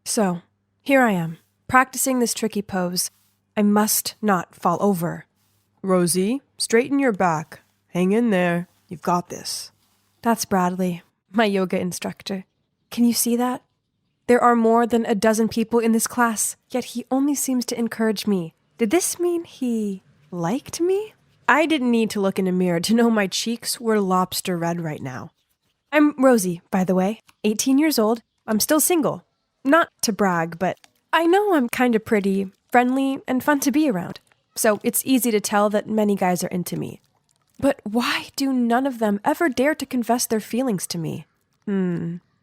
So, here I am, practicing this tricky pose. I must not fall over. Rosie, straighten your back. Hang in there. You've got this. That's Bradley, my yoga instructor. Can you see that? There are more than a dozen people in this class, yet he only seems to encourage me. Did this mean he liked me? I didn't need to look in a mirror to know my cheeks were lobster red right now. I'm Rosie, by the way, 18 years old. I'm still single. Not to brag, but I know I'm kind of pretty, friendly, and fun to be around. So it's easy to tell that many guys are into me. But why do none of them ever dare to confess their feelings to me?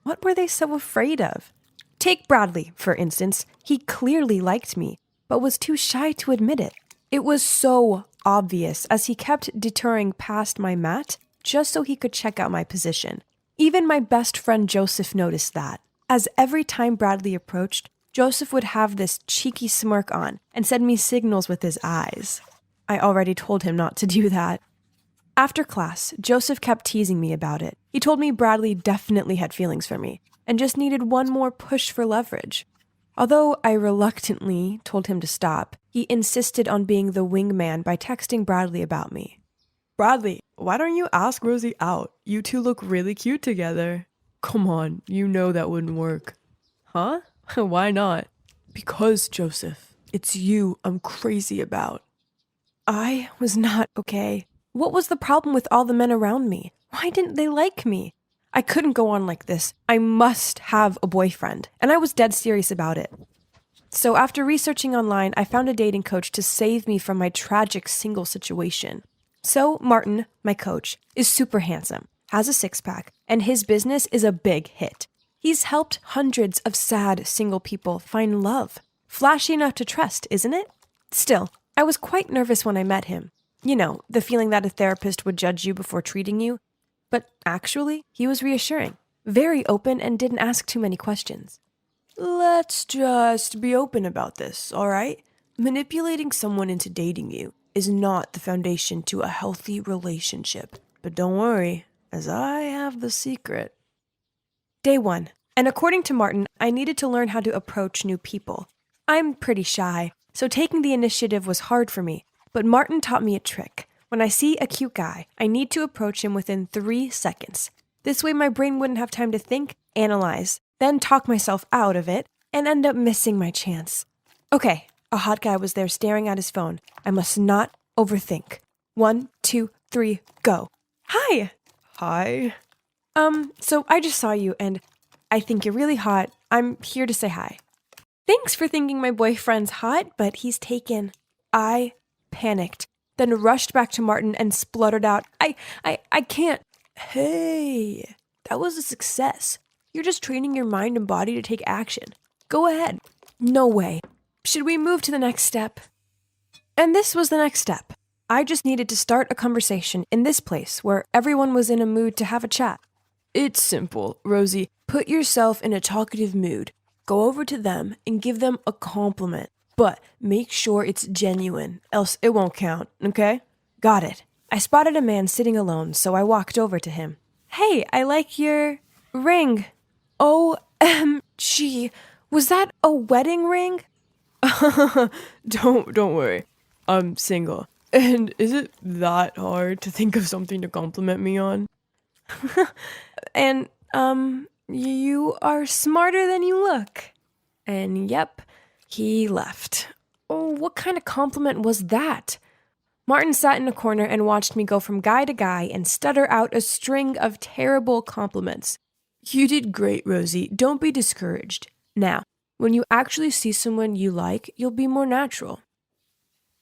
What were they so afraid of? Take Bradley, for instance. He clearly liked me, but was too shy to admit it. It was so obvious as he kept deterring past my mat just so he could check out my position. Even my best friend Joseph noticed that, as every time Bradley approached, Joseph would have this cheeky smirk on and send me signals with his eyes. I already told him not to do that. After class, Joseph kept teasing me about it. He told me Bradley definitely had feelings for me and just needed one more push for leverage. Although I reluctantly told him to stop, he insisted on being the wingman by texting Bradley about me. Bradley, why don't you ask Rosie out? You two look really cute together. Come on, you know that wouldn't work. Huh? Why not? Because, Joseph, it's you I'm crazy about. I was not okay. What was the problem with all the men around me? Why didn't they like me? I couldn't go on like this. I must have a boyfriend, and I was dead serious about it. So after researching online, I found a dating coach to save me from my tragic single situation. So Martin, my coach, is super handsome, has a six-pack, and his business is a big hit. He's helped hundreds of sad single people find love. Flashy enough to trust, isn't it? Still, I was quite nervous when I met him. You know, the feeling that a therapist would judge you before treating you. But actually, he was reassuring, very open, and didn't ask too many questions. Let's just be open about this, all right? Manipulating someone into dating you is not the foundation to a healthy relationship. But don't worry, as I have the secret. Day 1, and according to Martin, I needed to learn how to approach new people. I'm pretty shy, so taking the initiative was hard for me, but Martin taught me a trick. When I see a cute guy, I need to approach him within 3 seconds. This way my brain wouldn't have time to think, analyze, then talk myself out of it, and end up missing my chance. Okay, a hot guy was there staring at his phone. I must not overthink. 1, 2, 3, go. Hi! Hi? So I just saw you, and I think you're really hot. I'm here to say hi. Thanks for thinking my boyfriend's hot, but he's taken. I panicked, then rushed back to Martin and spluttered out, I can't. Hey, that was a success. You're just training your mind and body to take action. Go ahead. No way. Should we move to the next step? And this was the next step. I just needed to start a conversation in this place where everyone was in a mood to have a chat. It's simple, Rosie. Put yourself in a talkative mood. Go over to them and give them a compliment. But make sure it's genuine, else it won't count, okay? Got it. I spotted a man sitting alone, so I walked over to him. Hey, I like your ring. OMG, was that a wedding ring? Don't worry. I'm single. And is it that hard to think of something to compliment me on? And, you are smarter than you look. And yep, he left. Oh, what kind of compliment was that? Martin sat in a corner and watched me go from guy to guy and stutter out a string of terrible compliments. You did great, Rosie. Don't be discouraged. Now, when you actually see someone you like, you'll be more natural.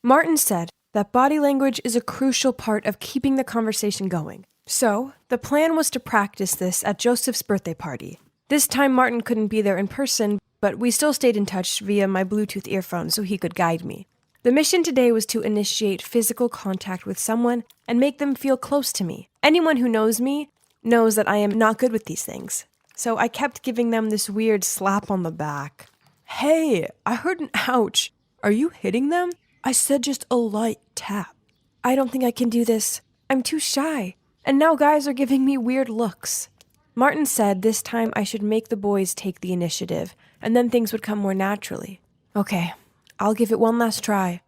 Martin said that body language is a crucial part of keeping the conversation going. So, the plan was to practice this at Joseph's birthday party. This time Martin couldn't be there in person, but we still stayed in touch via my Bluetooth earphones so he could guide me. The mission today was to initiate physical contact with someone and make them feel close to me. Anyone who knows me knows that I am not good with these things. So I kept giving them this weird slap on the back. Hey, I heard an ouch. Are you hitting them? I said just a light tap. I don't think I can do this. I'm too shy. And now guys are giving me weird looks. Martin said this time I should make the boys take the initiative, and then things would come more naturally. Okay, I'll give it one last try.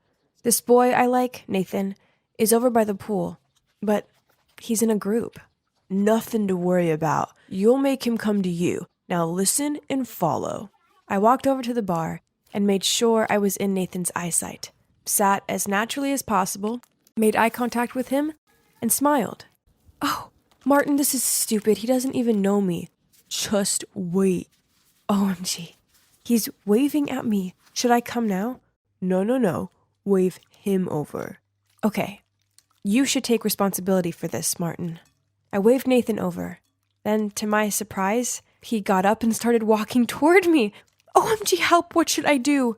This boy I like, Nathan, is over by the pool, but he's in a group. Nothing to worry about. You'll make him come to you. Now listen and follow. I walked over to the bar and made sure I was in Nathan's eyesight, sat as naturally as possible, made eye contact with him, and smiled. Oh, Martin, this is stupid. He doesn't even know me. Just wait. OMG. He's waving at me. Should I come now? No. Wave him over. Okay. You should take responsibility for this, Martin. I waved Nathan over. Then, to my surprise, he got up and started walking toward me. OMG, help, what should I do?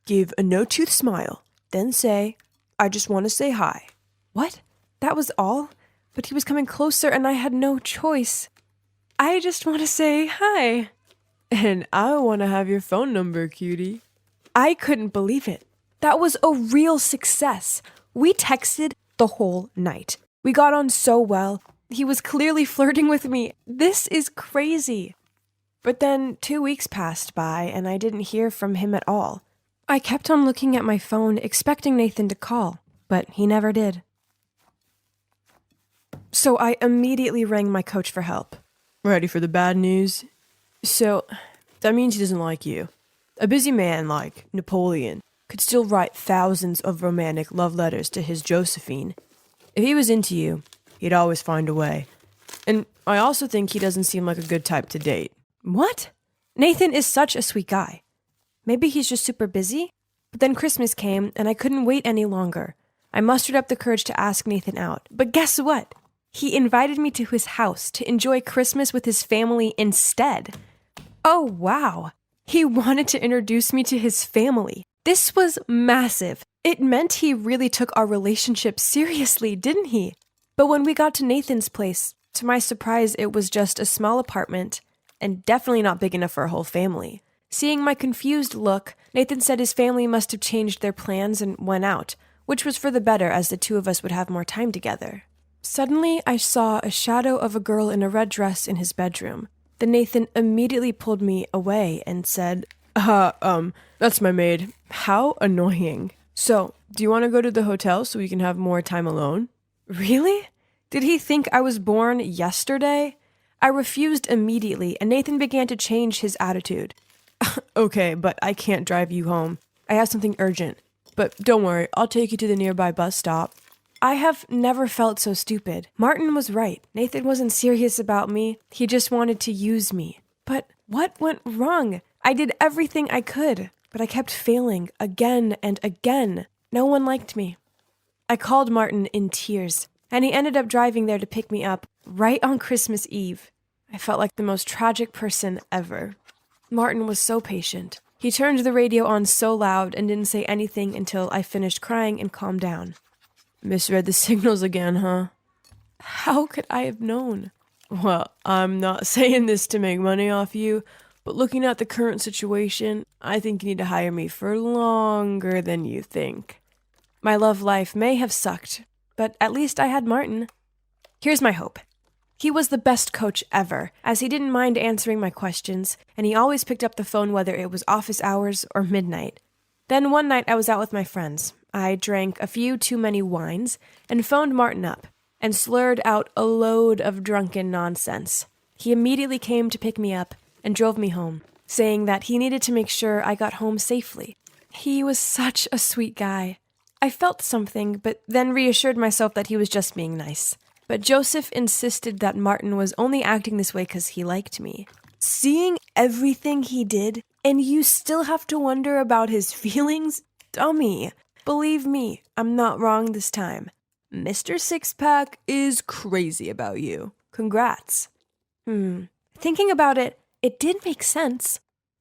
Give a no-tooth smile. Then say, I just want to say hi. What? That was all? But he was coming closer and I had no choice. I just want to say hi. And I want to have your phone number, cutie. I couldn't believe it. That was a real success. We texted the whole night. We got on so well. He was clearly flirting with me. This is crazy. But then 2 weeks passed by and I didn't hear from him at all. I kept on looking at my phone, expecting Nathan to call, but he never did. So I immediately rang my coach for help. Ready for the bad news? So, that means he doesn't like you. A busy man like Napoleon could still write thousands of romantic love letters to his Josephine. If he was into you, he'd always find a way. And I also think he doesn't seem like a good type to date. What? Nathan is such a sweet guy. Maybe he's just super busy? But then Christmas came and I couldn't wait any longer. I mustered up the courage to ask Nathan out. But guess what? He invited me to his house to enjoy Christmas with his family instead. Oh, wow. He wanted to introduce me to his family. This was massive. It meant he really took our relationship seriously, didn't he? But when we got to Nathan's place, to my surprise, it was just a small apartment and definitely not big enough for a whole family. Seeing my confused look, Nathan said his family must have changed their plans and went out, which was for the better as the two of us would have more time together. Suddenly, I saw a shadow of a girl in a red dress in his bedroom. Then Nathan immediately pulled me away and said, that's my maid. How annoying. So, do you want to go to the hotel so we can have more time alone? Really? Did he think I was born yesterday? I refused immediately, and Nathan began to change his attitude. Okay, but I can't drive you home. I have something urgent. But don't worry, I'll take you to the nearby bus stop. I have never felt so stupid. Martin was right. Nathan wasn't serious about me. He just wanted to use me. But what went wrong? I did everything I could, but I kept failing again and again. No one liked me. I called Martin in tears, and he ended up driving there to pick me up right on Christmas Eve. I felt like the most tragic person ever. Martin was so patient. He turned the radio on so loud and didn't say anything until I finished crying and calmed down. Misread the signals again, huh? How could I have known? Well, I'm not saying this to make money off you, but looking at the current situation, I think you need to hire me for longer than you think. My love life may have sucked, but at least I had Martin. Here's my hope. He was the best coach ever, as he didn't mind answering my questions, and he always picked up the phone whether it was office hours or midnight. Then one night I was out with my friends. I drank a few too many wines and phoned Martin up and slurred out a load of drunken nonsense. He immediately came to pick me up and drove me home, saying that he needed to make sure I got home safely. He was such a sweet guy. I felt something, but then reassured myself that he was just being nice. But Joseph insisted that Martin was only acting this way because he liked me. Seeing everything he did, and you still have to wonder about his feelings? Dummy. Believe me, I'm not wrong this time. Mr. Six-Pack is crazy about you. Congrats. Thinking about it, it did make sense.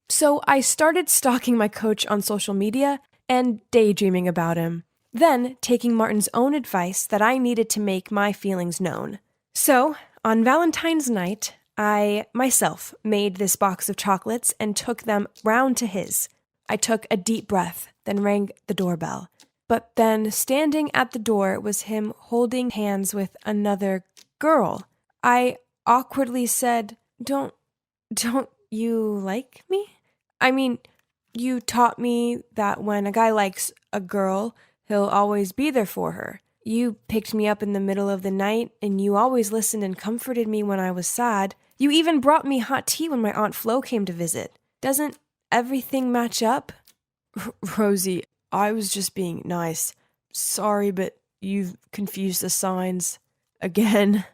So I started stalking my coach on social media and daydreaming about him. Then taking Martin's own advice that I needed to make my feelings known. So, on Valentine's night, I myself made this box of chocolates and took them round to his. I took a deep breath, then rang the doorbell. But then, standing at the door was him holding hands with another girl. I awkwardly said, Don't you like me? I mean, you taught me that when a guy likes a girl, he'll always be there for her. You picked me up in the middle of the night, and you always listened and comforted me when I was sad. You even brought me hot tea when my Aunt Flo came to visit. Doesn't everything match up? Rosie, I was just being nice. Sorry, but you've confused the signs. Again.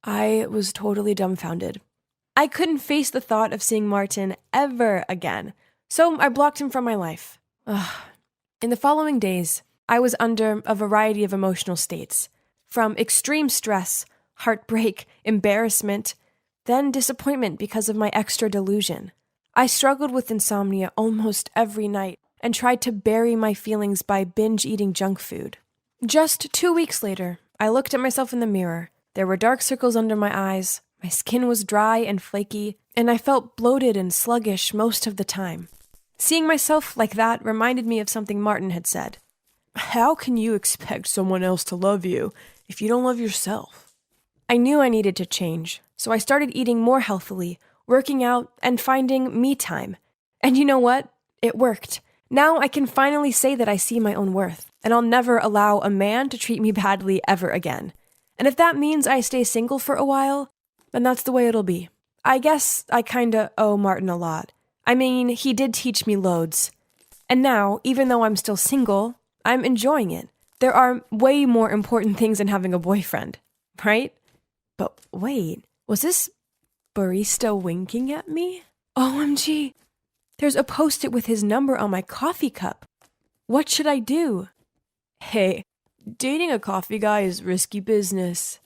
I was totally dumbfounded. I couldn't face the thought of seeing Martin ever again, so I blocked him from my life. Ugh. In the following days, I was under a variety of emotional states, from extreme stress, heartbreak, embarrassment, then disappointment because of my extra delusion. I struggled with insomnia almost every night and tried to bury my feelings by binge eating junk food. Just 2 weeks later, I looked at myself in the mirror. There were dark circles under my eyes, my skin was dry and flaky, and I felt bloated and sluggish most of the time. Seeing myself like that reminded me of something Martin had said. How can you expect someone else to love you if you don't love yourself? I knew I needed to change, so I started eating more healthily, working out, and finding me time. And you know what? It worked. Now I can finally say that I see my own worth, and I'll never allow a man to treat me badly ever again. And if that means I stay single for a while, then that's the way it'll be. I guess I kinda owe Martin a lot. I mean, he did teach me loads. And now, even though I'm still single, I'm enjoying it. There are way more important things than having a boyfriend, right? But wait, was this barista winking at me? OMG, there's a post-it with his number on my coffee cup. What should I do? Hey, dating a coffee guy is risky business.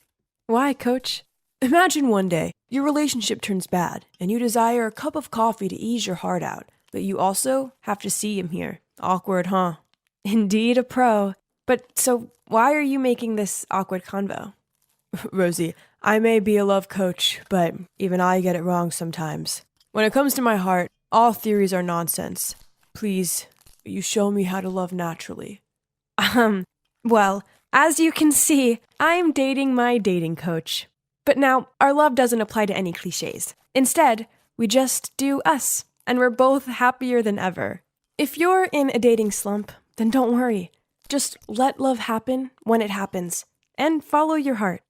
Why, coach? Imagine one day, your relationship turns bad, and you desire a cup of coffee to ease your heart out, but you also have to see him here. Awkward, huh? Indeed a pro. But so, why are you making this awkward convo? Rosie, I may be a love coach, but even I get it wrong sometimes. When it comes to my heart, all theories are nonsense. Please, you show me how to love naturally. Well, as you can see, I'm dating my dating coach. But now, our love doesn't apply to any cliches. Instead, we just do us, and we're both happier than ever. If you're in a dating slump, then don't worry. Just let love happen when it happens, and follow your heart.